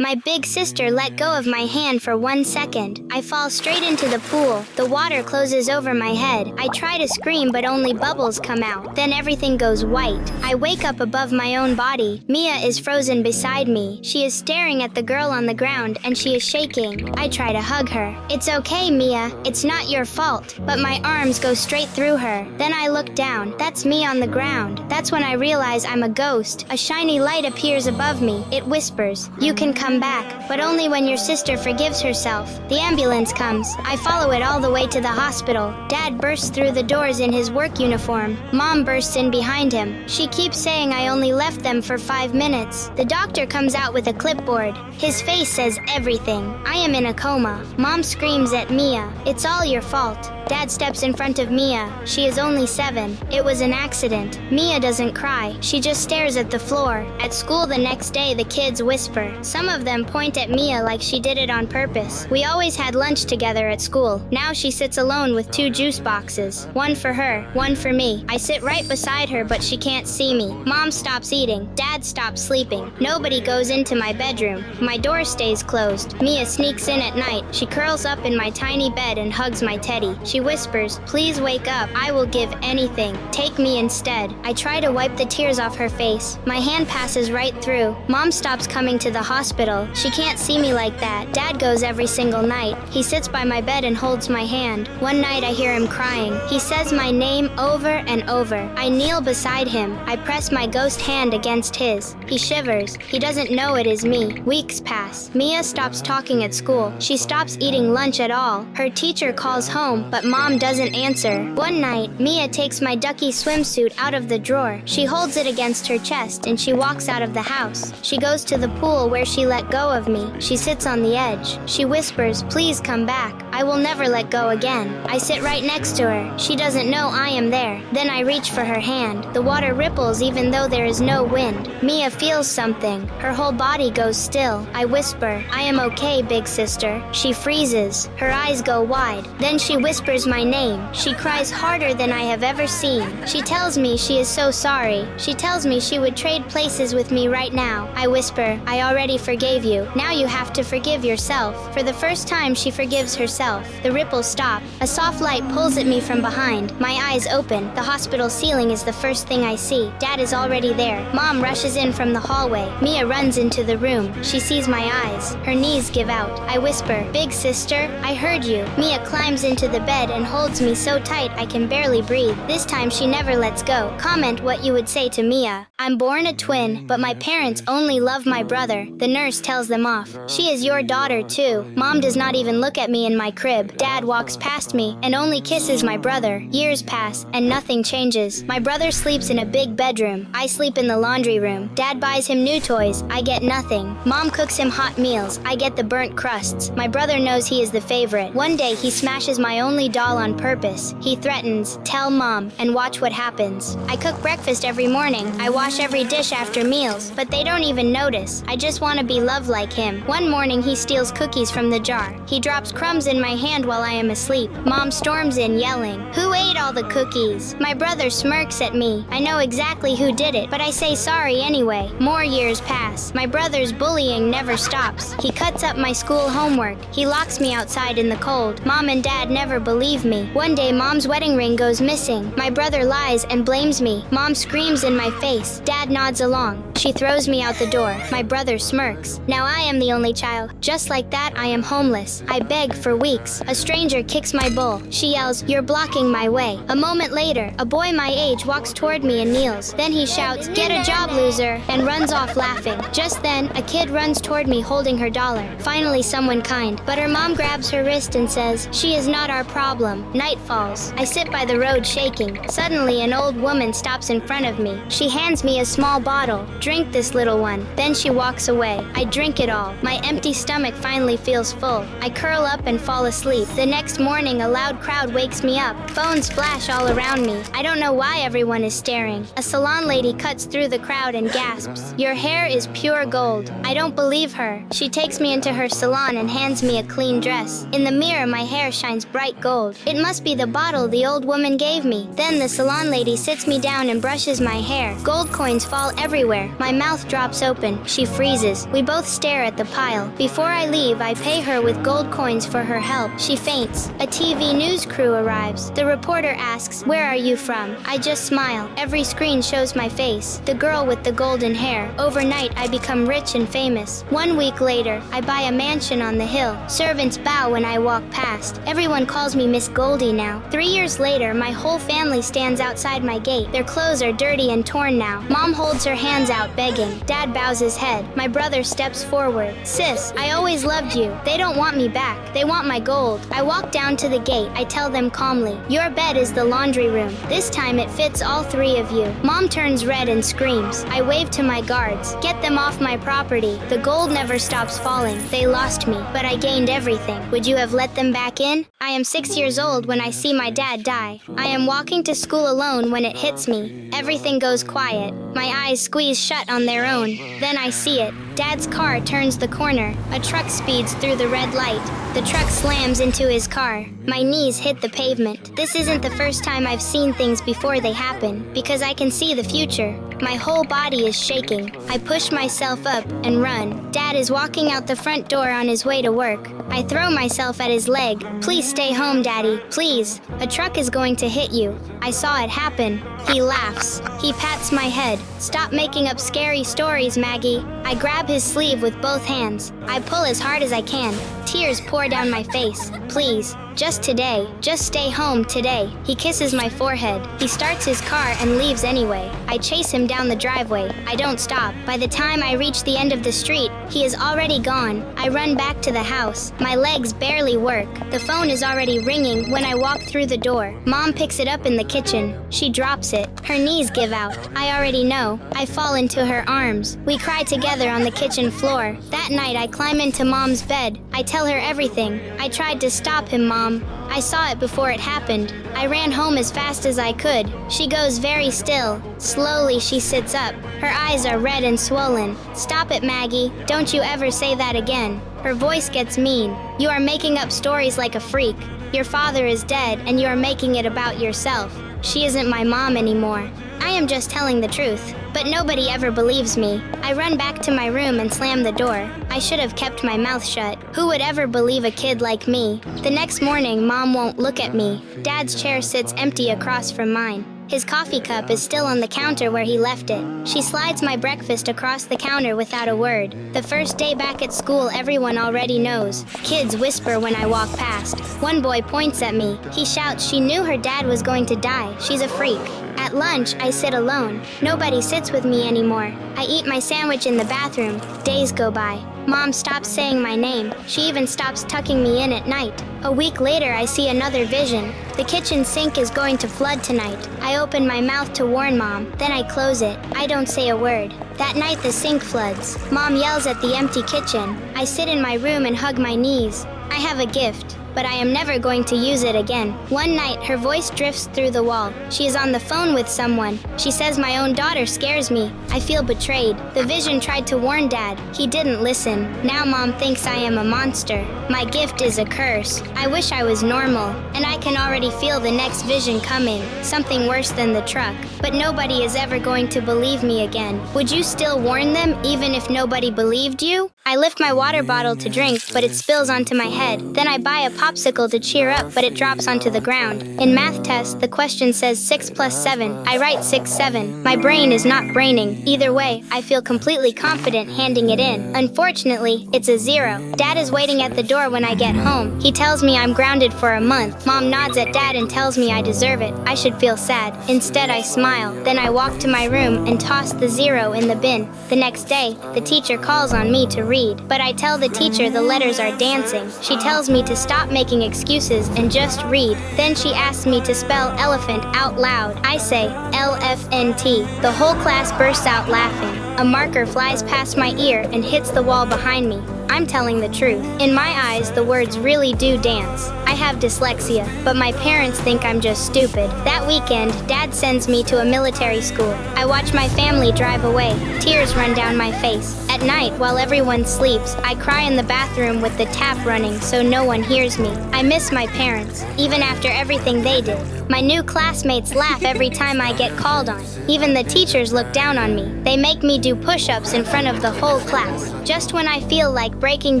My big sister let go of my hand for 1 second. I fall straight into the pool. The water closes over my head. I try to scream, but only bubbles come out. Then everything goes white. I wake up above my own body. Mia is frozen beside me. She is staring at the girl on the ground, and she is shaking. I try to hug her. It's okay, Mia. It's not your fault. But my arms go straight through her. Then I look down. That's me on the ground. That's when I realize I'm a ghost. A shiny light appears above me. It whispers, "You can come back, but only when your sister forgives herself." The ambulance comes. I follow it all the way to the hospital. Dad bursts through the doors in his work uniform. Mom bursts in behind him. She keeps saying I only left them for 5 minutes. The doctor comes out with a clipboard. His face says everything. I am in a coma. Mom screams at Mia, "It's all your fault." Dad steps in front of Mia. She is only 7. It was an accident. Mia doesn't cry. She just stares at the floor. At school the next day, the kids whisper. Some of them point at Mia like she did it on purpose. We always had lunch together at school. Now she sits alone with 2 juice boxes. One for her, one for me. I sit right beside her, but she can't see me. Mom stops eating. Dad stops sleeping. Nobody goes into my bedroom. My door stays closed. Mia sneaks in at night. She curls up in my tiny bed and hugs my teddy. She whispers, "Please wake up. I will give anything. Take me instead." I try to wipe the tears off her face. My hand passes right through. Mom stops coming to the hospital. She can't see me like that. Dad goes every single night. He sits by my bed and holds my hand. One night I hear him crying. He says my name over and over. I kneel beside him. I press my ghost hand against his. He shivers. He doesn't know it is me. Weeks pass. Mia stops talking at school. She stops eating lunch at all. Her teacher calls home, but Mom doesn't answer. One night, Mia takes my ducky swimsuit out of the drawer. She holds it against her chest and she walks out of the house. She goes to the pool where she let go of me. She sits on the edge. She whispers, "Please come back. I will never let go again." I sit right next to her. She doesn't know I am there. Then I reach for her hand. The water ripples even though there is no wind. Mia feels something. Her whole body goes still. I whisper, "I am okay, big sister." She freezes. Her eyes go wide. Then she whispers my name. She cries harder than I have ever seen. She tells me she is so sorry. She tells me she would trade places with me right now. I whisper, "I already forgave you. Now you have to forgive yourself." For the first time, she forgives herself. The ripples stop. A soft light pulls at me from behind. My eyes open. The hospital ceiling is the first thing I see. Dad is already there. Mom rushes in from the hallway. Mia runs into the room. She sees my eyes. Her knees give out. I whisper, "Big sister, I heard you." Mia climbs into the bed and holds me so tight I can barely breathe. This time she never lets go. Comment what you would say to Mia. I'm born a twin, but my parents only love my brother. The nurse tells them off. She is your daughter too. Mom does not even look at me in my crib. Dad walks past me and only kisses my brother. Years pass and nothing changes. My brother sleeps in a big bedroom. I sleep in the laundry room. Dad buys him new toys. I get nothing. Mom cooks him hot meals. I get the burnt crusts. My brother knows he is the favorite. One day he smashes my only doll on purpose. He threatens, "Tell Mom," and watch what happens. I cook breakfast every morning. I wash every dish after meals, but they don't even notice. I just want to be loved like him. One morning he steals cookies from the jar. He drops crumbs in my hand while I am asleep. Mom storms in yelling, "Who ate all the cookies?" My brother smirks at me. I know exactly who did it, but I say sorry anyway. More years pass. My brother's bullying never stops. He cuts up my school homework. He locks me outside in the cold. Mom and Dad never believe me. One day Mom's wedding ring goes missing. My brother lies and blames me. Mom screams in my face. Dad nods along. She throws me out the door. My brother smirks. Now I am the only child. Just like that, I am homeless. I beg for weeks. A stranger kicks my bowl. She yells, "You're blocking my way." A moment later, a boy my age walks toward me and kneels. Then he shouts, "Get a job, loser," and runs off laughing. Just then, a kid runs toward me holding her dollar. Finally, someone kind. But her mom grabs her wrist and says, "She is not our problem." Night falls. I sit by the road shaking. Suddenly, an old woman stops in front of me. She hands me a small bottle. "Drink this, little one." Then she walks away. I drink it all. My empty stomach finally feels full. I curl up and fall fall asleep. The next morning, a loud crowd wakes me up. Phones flash all around me. I don't know why everyone is staring. A salon lady cuts through the crowd and gasps, "Your hair is pure gold." I don't believe her. She takes me into her salon and hands me a clean dress. In the mirror, my hair shines bright gold. It must be the bottle the old woman gave me. Then the salon lady sits me down and brushes my hair. Gold coins fall everywhere. My mouth drops open. She freezes. We both stare at the pile. Before I leave, I pay her with gold coins for her help. She faints. A TV news crew arrives. The reporter asks, "Where are you from?" I just smile. Every screen shows my face. The girl with the golden hair. Overnight, I become rich and famous. 1 week later, I buy a mansion on the hill. Servants bow when I walk past. Everyone calls me Miss Goldie now. 3 years later, my whole family stands outside my gate. Their clothes are dirty and torn now. Mom holds her hands out begging. Dad bows his head. My brother steps forward. "Sis, I always loved you. They don't want me back. They want my gold." I walk down to the gate. I tell them calmly, "Your bed is the laundry room. This time it fits all 3 of you." Mom turns red and screams. I wave to my guards. "Get them off my property." The gold never stops falling. They lost me, but I gained everything. Would you have let them back in? I am 6 years old when I see my dad die. I am walking to school alone when it hits me. Everything goes quiet. My eyes squeeze shut on their own. Then I see it. Dad's car turns the corner. A truck speeds through the red light. The truck slams into his car. My knees hit the pavement. This isn't the first time I've seen things before they happen, because I can see the future. My whole body is shaking. I push myself up and run. Dad is walking out the front door on his way to work. I throw myself at his leg. "Please stay home, Daddy. Please. A truck is going to hit you." I saw it happen. He laughs. He pats my head. "Stop making up scary stories, Maggie." I grab his sleeve with both hands. I pull as hard as I can. Tears pour down my face. "Please. Just today. Just stay home today." He kisses my forehead. He starts his car and leaves anyway. I chase him down the driveway. I don't stop. By the time I reach the end of the street, he is already gone. I run back to the house. My legs barely work. The phone is already ringing when I walk through the door. Mom picks it up in the kitchen. She drops it. Her knees give out. I already know. I fall into her arms. We cry together on the kitchen floor. That night, I climb into Mom's bed. I tell her everything. "I tried to stop him, Mom. I saw it before it happened. I ran home as fast as I could." She goes very still. Slowly, she sits up. Her eyes are red and swollen. "Stop it, Maggie. Don't you ever say that again." Her voice gets mean. "You are making up stories like a freak. Your father is dead, and you are making it about yourself. She isn't my mom anymore." I am just telling the truth, but nobody ever believes me. I run back to my room and slam the door. I should have kept my mouth shut. Who would ever believe a kid like me? The next morning, Mom won't look at me. Dad's chair sits empty across from mine. His coffee cup is still on the counter where he left it. She slides my breakfast across the counter without a word. The first day back at school, everyone already knows. Kids whisper when I walk past. One boy points at me. He shouts she knew her dad was going to die. She's a freak. At lunch, I sit alone. Nobody sits with me anymore. I eat my sandwich in the bathroom. Days go by. Mom stops saying my name. She even stops tucking me in at night. A week later, I see another vision. The kitchen sink is going to flood tonight. I open my mouth to warn Mom. Then I close it. I don't say a word. That night, the sink floods. Mom yells at the empty kitchen. I sit in my room and hug my knees. I have a gift, but I am never going to use it again. One night, her voice drifts through the wall. She is on the phone with someone. She says my own daughter scares me. I feel betrayed. The vision tried to warn Dad. He didn't listen. Now Mom thinks I am a monster. My gift is a curse. I wish I was normal, and I can already feel the next vision coming. Something worse than the truck. But nobody is ever going to believe me again. Would you still warn them, even if nobody believed you? I lift my water bottle to drink, but it spills onto my head. Then I buy a popsicle to cheer up, but it drops onto the ground. In math test, the question says 6 plus 7. I write 6, 7. My brain is not braining. Either way, I feel completely confident handing it in. Unfortunately, it's a 0. Dad is waiting at the door when I get home. He tells me I'm grounded for a month. Mom nods at Dad and tells me I deserve it. I should feel sad. Instead, I smile. Then I walk to my room and toss the 0 in the bin. The next day, the teacher calls on me to read. But I tell the teacher the letters are dancing. She tells me to stop making excuses and just read. Then she asks me to spell elephant out loud. I say, LFNT. The whole class bursts out laughing. A marker flies past my ear and hits the wall behind me. I'm telling the truth. In my eyes, the words really do dance. I have dyslexia, but my parents think I'm just stupid. That weekend, Dad sends me to a military school. I watch my family drive away. Tears run down my face. At night, while everyone sleeps, I cry in the bathroom with the tap running so no one hears me. I miss my parents, even after everything they did. My new classmates laugh every time I get called on. Even the teachers look down on me. They make me do push-ups in front of the whole class. Just when I feel like breaking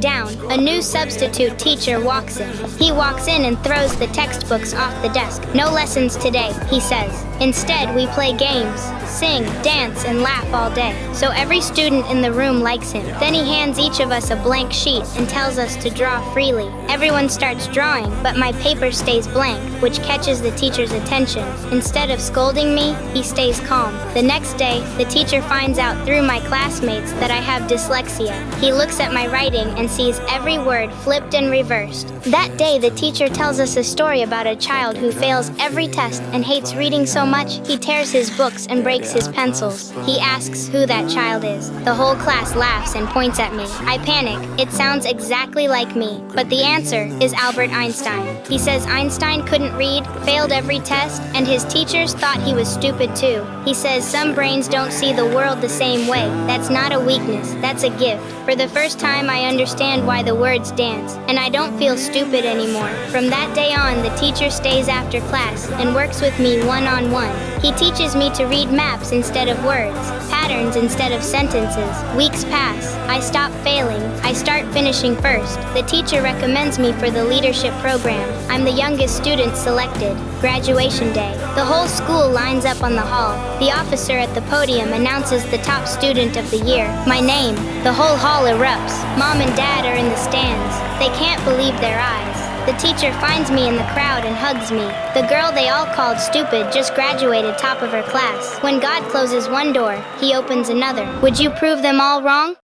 down, a new substitute teacher walks in. He walks in and throws the textbooks off the desk. No lessons today, he says. Instead, we play games, sing, dance, and laugh all day. So every student in the room likes him. Then he hands each of us a blank sheet and tells us to draw freely. Everyone starts drawing, but my paper stays blank, which catches the teacher's attention. Instead of scolding me, he stays calm. The next day, the teacher finds out through my classmates that I have dyslexia. He looks at my writing and sees every word flipped and reversed. That day, the teacher tells us a story about a child who fails every test and hates reading so much, he tears his books and breaks his pencils. He asks who that child is. The whole class laughs and points at me. I panic. It sounds exactly like me. But the answer is Albert Einstein. He says Einstein couldn't read, failed every test, and his teachers thought he was stupid too. He says some brains don't see the world the same way. That's not a weakness, that's a gift. For the first time, I understand why the words dance, and I don't feel stupid anymore. From that day on, the teacher stays after class and works with me one-on-one. He teaches me to read maps instead of words, patterns instead of sentences. Weeks pass. I stop failing. I start finishing first. The teacher recommends me for the leadership program. I'm the youngest student selected. Graduation day. The whole school lines up on the hall. The officer at the podium announces the top student of the year. My name. The whole hall erupts. Mom and Dad are in the stands. They can't believe their eyes. The teacher finds me in the crowd and hugs me. The girl they all called stupid just graduated top of her class. When God closes one door, he opens another. Would you prove them all wrong?